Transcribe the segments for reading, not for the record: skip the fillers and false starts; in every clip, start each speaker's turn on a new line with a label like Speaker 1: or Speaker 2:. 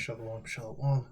Speaker 1: Shalom, Shalom.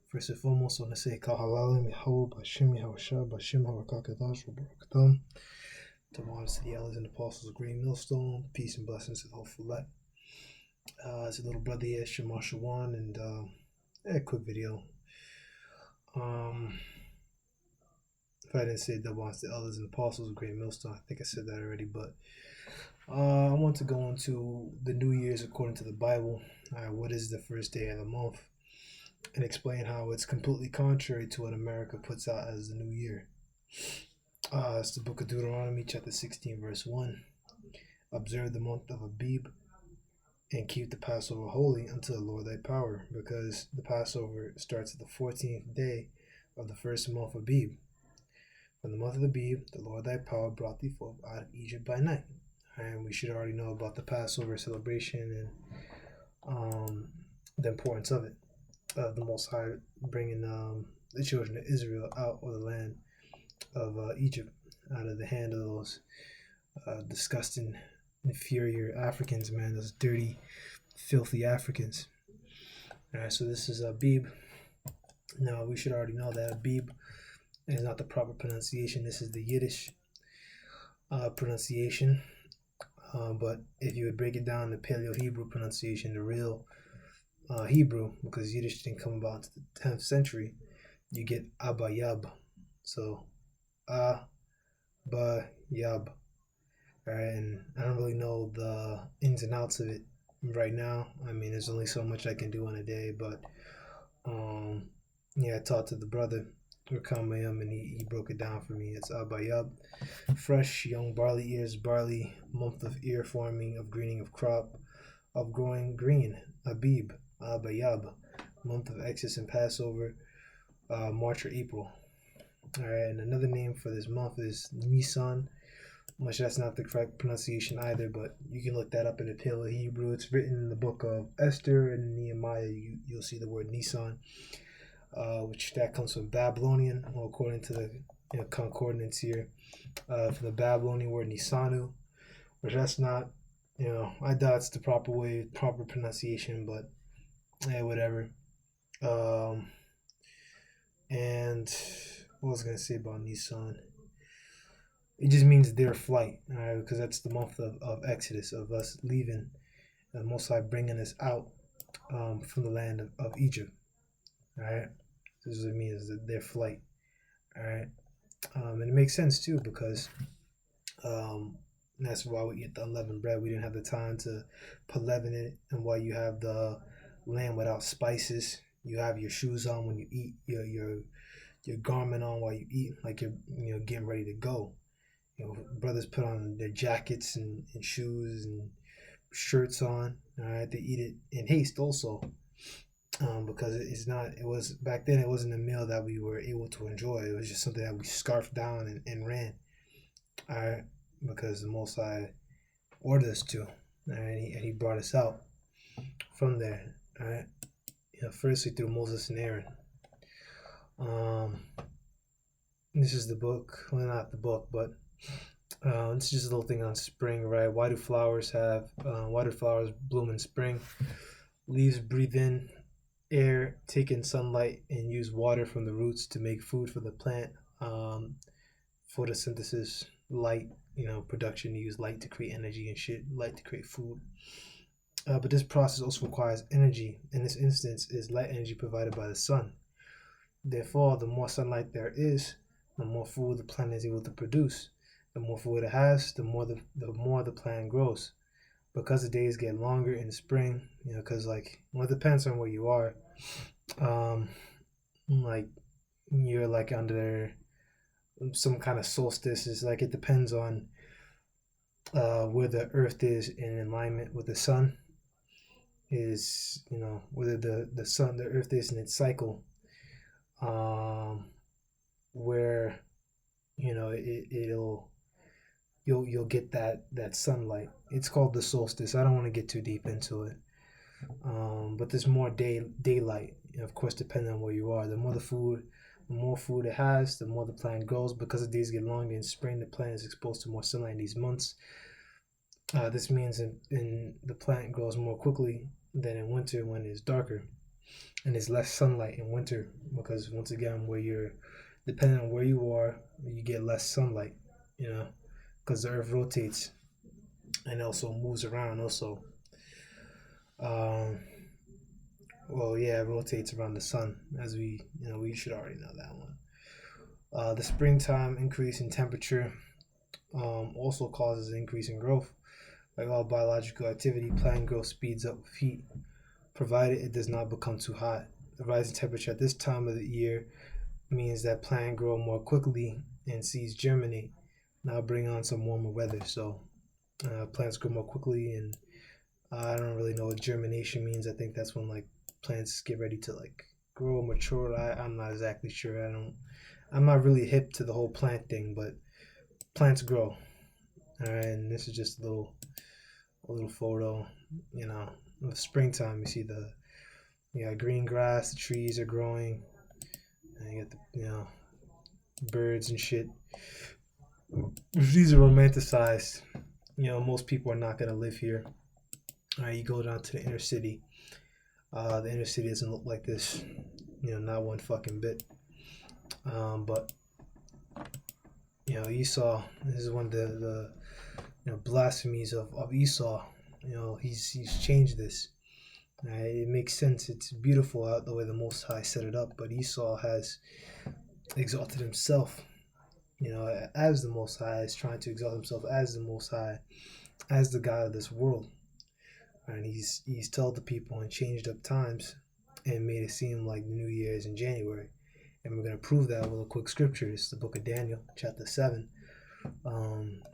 Speaker 1: First and foremost, I want to say Kahalalim, Yahweh, Bashim, Yahushua, Bashim, Harakakadash, Barakadam. To honors to the elders and apostles of Green Millstone, peace and blessings to the whole elect. It's a little brother here, Shemar Shawan, and a quick video. If I didn't say double honors to the elders and apostles of Green Millstone, I think I said that already, but I want to go into the New Year's according to the Bible. What is the first day of the month? And explain how it's completely contrary to what America puts out as the New Year. It's the book of Deuteronomy, chapter 16, verse 1. Observe the month of Abib and keep the Passover holy unto the Lord thy power, because the Passover starts at the 14th day of the first month of Abib. From the month of Abib, the Lord thy power brought thee forth out of Egypt by night. And we should already know about the Passover celebration and the importance of it. The Most High bringing the children of Israel out of the land of Egypt, out of the hand of those disgusting, inferior Africans, man, those dirty, filthy Africans. Alright, so this is Abib. Now, we should already know that Abib is not the proper pronunciation. This is the Yiddish pronunciation. But if you would break it down, the Paleo-Hebrew pronunciation, the real Hebrew, because Yiddish didn't come about to the 10th century, you get Abayab. So, Abayab. Alright, and I don't really know the ins and outs of it right now. I mean, there's only so much I can do in a day, but I talked to the brother Rakamayam, and he broke it down for me. It's Abayab, fresh young barley ears, barley, month of ear forming, of greening of crop, of growing green, Abib, Abayab, month of Exodus and Passover, March or April. Alright, and another name for this month is Nisan, which that's not the correct pronunciation either, but you can look that up in the Paleo Hebrew. It's written in the book of Esther and Nehemiah. You'll see the word Nisan, which that comes from Babylonian, well, according to the concordance here, from the Babylonian word Nisanu, which that's not, I doubt it's the proper pronunciation, but whatever. And what was I gonna say about Nisan? It just means their flight, all right, because that's the month of Exodus, of us leaving, and Most High bringing us out from the land of Egypt. All right, this is what it means, their flight. All right, and it makes sense too, because that's why we eat the unleavened bread. We didn't have the time to put leaven in it, and why you have the lamb without spices. You have your shoes on when you eat, your garment on while you eat, like you're getting ready to go. Brothers put on their jackets and shoes and shirts on. All right, they eat it in haste also, because back then it wasn't a meal that we were able to enjoy. It was just something that we scarfed down and ran. All right, because the Most High ordered us to, all right, and he brought us out from there. All right, firstly through Moses and Aaron. This is the book. Well, not the book, but it's just a little thing on spring, right? Why do flowers bloom in spring? Leaves breathe in air, take in sunlight, and use water from the roots to make food for the plant. Photosynthesis, light, production, you use light to create energy and shit, light to create food. But this process also requires energy. In this instance, is light energy provided by the sun. Therefore, the more sunlight there is, the more food the plant is able to produce. The more food it has, the more the plant grows. Because the days get longer in spring, because it depends on where you are. Like you're like under some kind of solstice. It's like it depends on where the earth is in alignment with the sun. Is whether the earth is in its cycle. Where you'll get that sunlight. It's called the solstice. I don't want to get too deep into it, but there's more daylight, of course, depending on where you are. The more food it has, the more the plant grows. Because the days get longer in spring, the plant is exposed to more sunlight in these months. This means the plant grows more quickly than in winter when it's darker. and there's less sunlight in winter because once again, where you're depending on where you are, you get less sunlight. You know, because the Earth rotates and also moves around. Also, um, well, yeah, it rotates around the sun, as we should already know that one. The springtime increase in temperature also causes an increase in growth. Like all biological activity, plant growth speeds up with heat, provided it does not become too hot. The rising temperature at this time of the year means that plants grow more quickly and seeds germinate. Now bring on some warmer weather, so plants grow more quickly, and I don't really know what germination means. I think that's when like plants get ready to like grow mature. I'm not exactly sure. I'm not really hip to the whole plant thing, but plants grow. All right, and this is just a little photo, you know, of springtime. You see you got green grass, the trees are growing, and you got the birds and shit. These are romanticized. Most people are not gonna live here. All right, you go down to the inner city. The inner city doesn't look like this. Not one fucking bit. But Esau. This is one of the blasphemies of Esau. He's changed this. It makes sense. It's beautiful out the way the Most High set it up, but Esau has exalted himself, as the Most High, is trying to exalt himself as the Most High, as the God of this world. And he's told the people in changed up times and made it seem like the New Year is in January. And we're going to prove that with a quick scripture. It's the book of Daniel, chapter 7,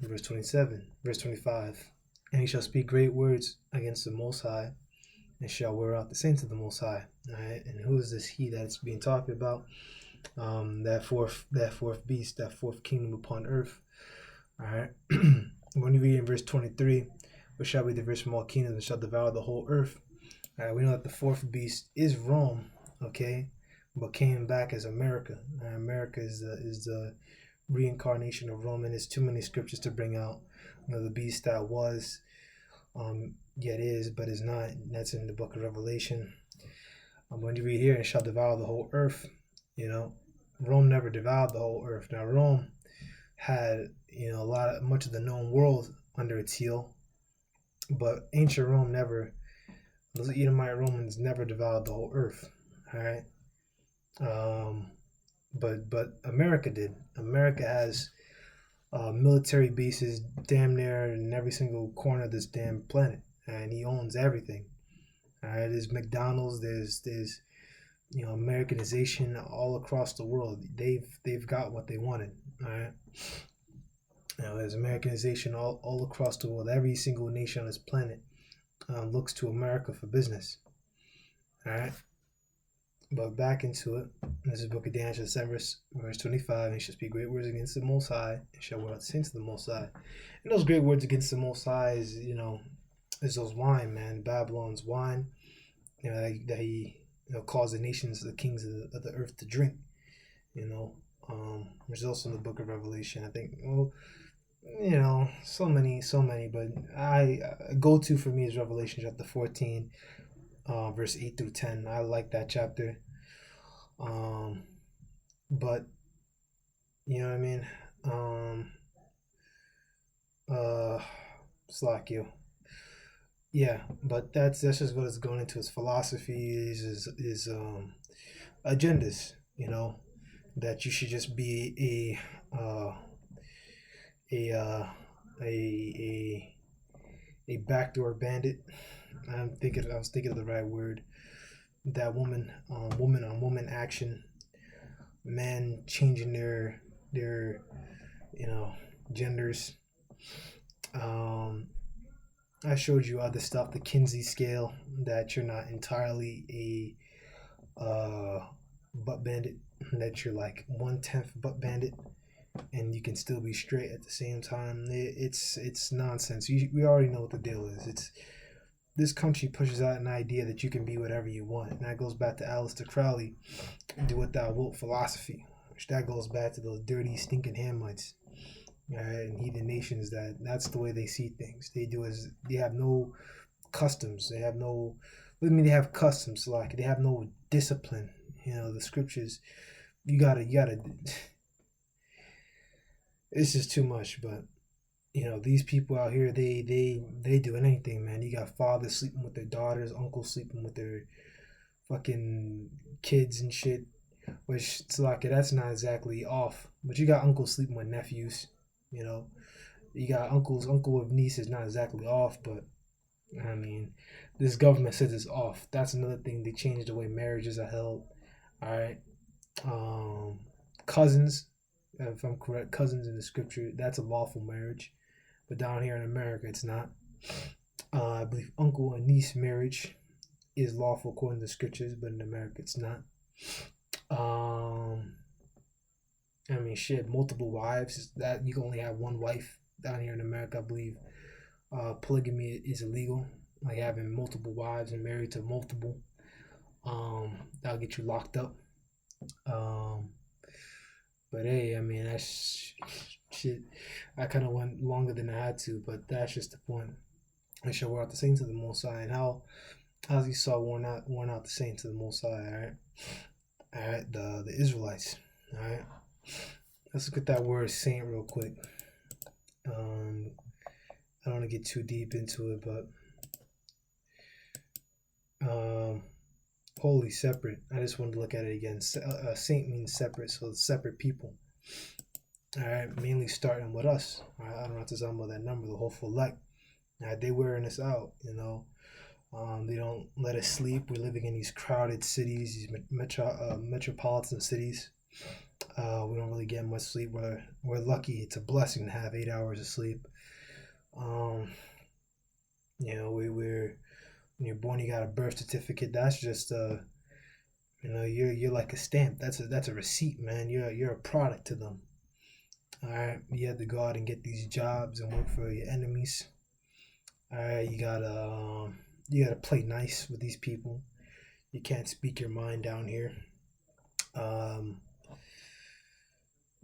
Speaker 1: verse 27, verse 25. And he shall speak great words against the Most High, and shall wear out the saints of the Most High. All right? And who is this he that's being talked about? That fourth beast, that fourth kingdom upon earth. All right. When you read in verse 23, which shall be diverse from all kingdoms and shall devour the whole earth. All right, we know that the fourth beast is Rome, okay, but came back as America. America is the reincarnation of Rome, and there's too many scriptures to bring out. The beast that was, yet is, but is not. And that's in the book of Revelation. When you read here, it shall devour the whole earth. Rome never devoured the whole earth. Now Rome had much of the known world under its heel, but ancient Rome never. Those Edomite Romans never devoured the whole earth. All right. But America did. America has military bases damn near in every single corner of this damn planet, and he owns everything. All right. There's McDonald's. There's Americanization all across the world. They've got what they wanted. All right. There's Americanization all across the world. Every single nation on this planet looks to America for business. All right. But back into it. This is Book of Daniel, 7 verse 25. And he shall speak great words against the Most High, and shall wear out the saints of the Most High. And those great words against the Most High is those wine, man. Babylon's wine. That he caused the nations, the kings of the earth to drink. Which is also in the Book of Revelation. I think. So many. But go to for me is Revelation chapter 14. Verse 8 through 10. I like that chapter. But you know what I mean? Slack you. Yeah, but that's just what it's going into. His philosophies, his agendas. That you should just be a backdoor bandit. I was thinking of the right word. That woman on woman action, men changing their genders. I showed you other stuff, the Kinsey scale, that you're not entirely a butt bandit, that you're like 1/10 butt bandit, and you can still be straight at the same time. It's nonsense. We already know what the deal is. This country pushes out an idea that you can be whatever you want, and that goes back to Aleister Crowley, do what thou wilt philosophy, which that goes back to those dirty, stinking Hamites, and heathen nations. That's the way they see things. They have no customs. They have no I mean, they have customs, like they have no discipline. The scriptures, you gotta. It's just too much, but these people out here, they doing anything, man. You got fathers sleeping with their daughters, uncles sleeping with their fucking kids and shit. Which it's like that's not exactly off, but you got uncles sleeping with nephews. You know, you got uncle with nieces, not exactly off, but I mean, this government says it's off. That's another thing. They changed the way marriages are held. All right, um, cousins, if I'm correct, cousins in the scripture, that's a lawful marriage, but down here in America, it's not. I believe uncle and niece marriage is lawful according to the scriptures, but in America, it's not. Um, I mean, shit, multiple wives. That you can only have one wife down here in America, I believe. Polygamy is illegal, like having multiple wives and married to multiple. That'll get you locked up. Um, but hey, I mean, that's shit. I kind of went longer than I had to, but that's just the point. And show we're out the saints of the Most High, and how's Esau worn out the saints of the Most High. All right, the Israelites. All right, let's look at that word saint real quick. I don't want to get too deep into it, but holy, separate. I just wanted to look at it again. Saint means separate, so it's separate people. All right, mainly starting with us. All right, I don't have to talk about that number, the whole elect. All right, they wearing us out, They don't let us sleep. We're living in these crowded cities, these metropolitan cities. We don't really get much sleep. We're lucky. It's a blessing to have 8 hours of sleep. We're when you're born, you got a birth certificate. That's just you're like a stamp. That's a receipt, man. You're a product to them. All right, you have to go out and get these jobs and work for your enemies. All right, you gotta play nice with these people. You can't speak your mind down here.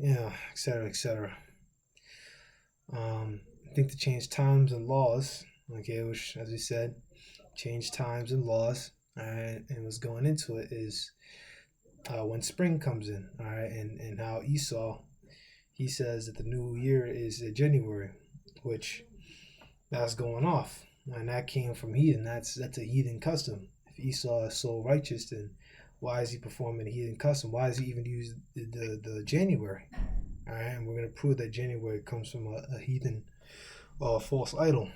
Speaker 1: Etc. etc. I think to change times and laws. Okay, which as we said, change times and laws. All right, and what's going into it is when spring comes in. All right, and how Esau, he says that the new year is January, which that's going off, and that came from heathen. That's a heathen custom. If Esau is so righteous, then why is he performing a heathen custom? Why does he even use the January? All right, and we're gonna prove that January comes from a heathen false idol.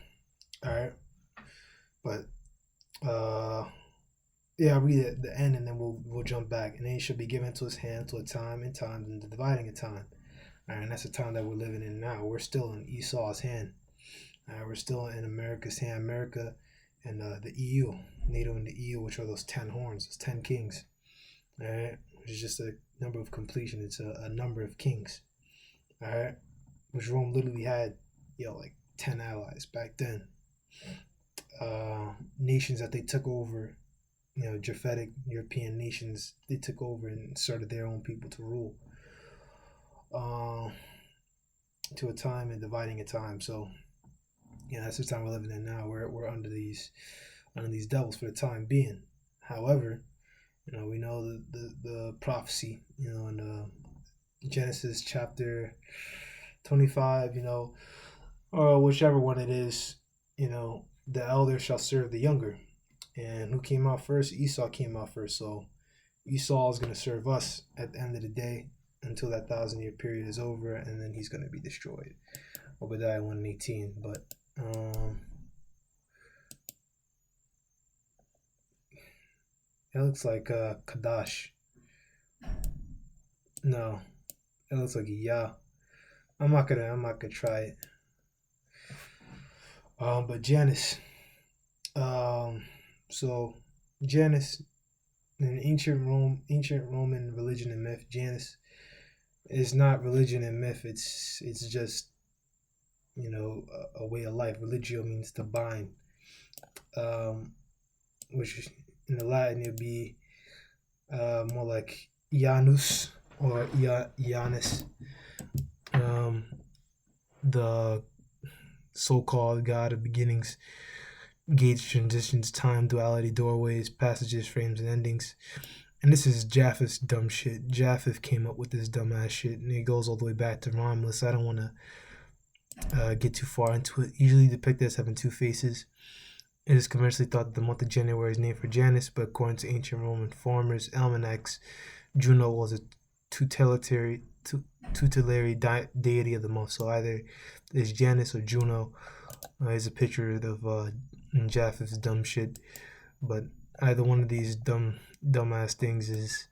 Speaker 1: All right, but I'll read it, the end, and then we'll jump back. And then he shall be given to his hand to a time and times and the dividing a time. All right, and that's the time that we're living in now. We're still in Esau's hand. All right, we're still in America's hand. America and the EU, NATO and the EU, which are those 10 horns, those 10 kings. All right, which is just a number of completion. It's a number of kings. All right, which Rome literally had, like 10 allies back then. Nations that they took over, Japhetic European nations, they took over and started their own people to rule. To a time and dividing a time. So, that's the time we're living in now. We're under these devils for the time being. However, we know the prophecy, in Genesis chapter 25, or whichever one it is, the elder shall serve the younger. And who came out first? Esau came out first. So Esau is going to serve us at the end of the day until that 1,000-year period is over, and then he's going to be destroyed. Obadiah 1:18. But it looks like Kadash. No, it looks like Yah. I'm not gonna try it. But Janus. So Janus, in ancient Roman religion and myth, Janus is not religion and myth. It's just a way of life. Religio means to bind, which in the Latin it'd be more like Janus or Janus, the so-called god of beginnings. gates, transitions, time, duality, doorways, passages, frames, and endings. And this is Japheth's dumb shit. Japheth came up with this dumbass shit, and it goes all the way back to Romulus. I don't want to get too far into it. Usually depicted as having two faces. It is commercially thought that the month of January is named for Janus, but according to ancient Roman farmers' almanacs, Juno was a tutelary deity of the month. So either there's Janus or Juno. Here's a picture of Japheth's dumb shit. But either one of these dumbass things is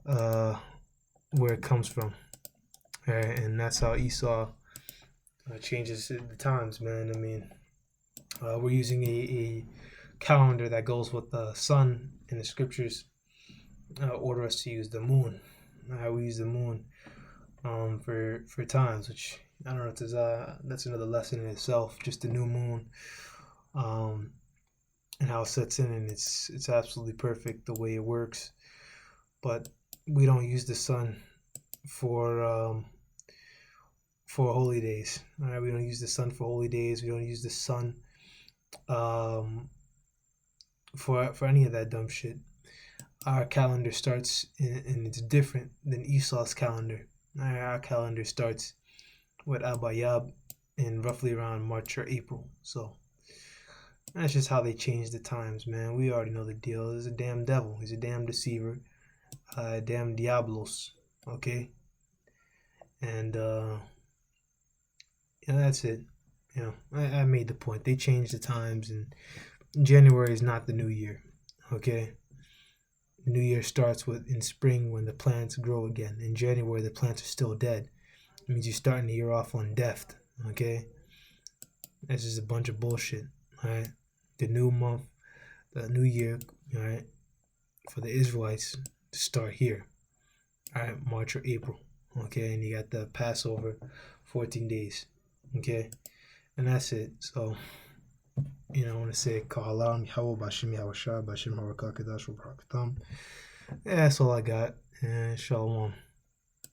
Speaker 1: where it comes from. All right, and that's how Esau changes the times, man. I mean, we're using a calendar that goes with the sun in the scriptures. Order us to use the moon. We use the moon for times, which I don't know if there's that's another lesson in itself. Just the new moon, and how it sets in, and it's absolutely perfect the way it works. But we don't use the sun for holy days. All right, we don't use the sun for holy days. We don't use the sun for any of that dumb shit. Our calendar starts and it's different than Esau's calendar. Our calendar starts with Abba Yab in roughly around March or April. So that's just how they change the times, man. We already know the deal. He's a damn devil. He's a damn deceiver. Damn Diablos. Okay? And that's it. I made the point. They changed the times, and January is not the new year. Okay? New Year starts in spring when the plants grow again. In January, the plants are still dead. It means you're starting the year off on death. Okay? That's just a bunch of bullshit. Alright? The new month, the new year, alright, for the Israelites to start here. Alright, March or April. Okay? And you got the Passover, 14 days. Okay? And that's it. So, I want to say Kahalam Yahweh Bashim Yahushua Bashim Harakakadash Barakatam. Yeah, that's all I got. And Shalom.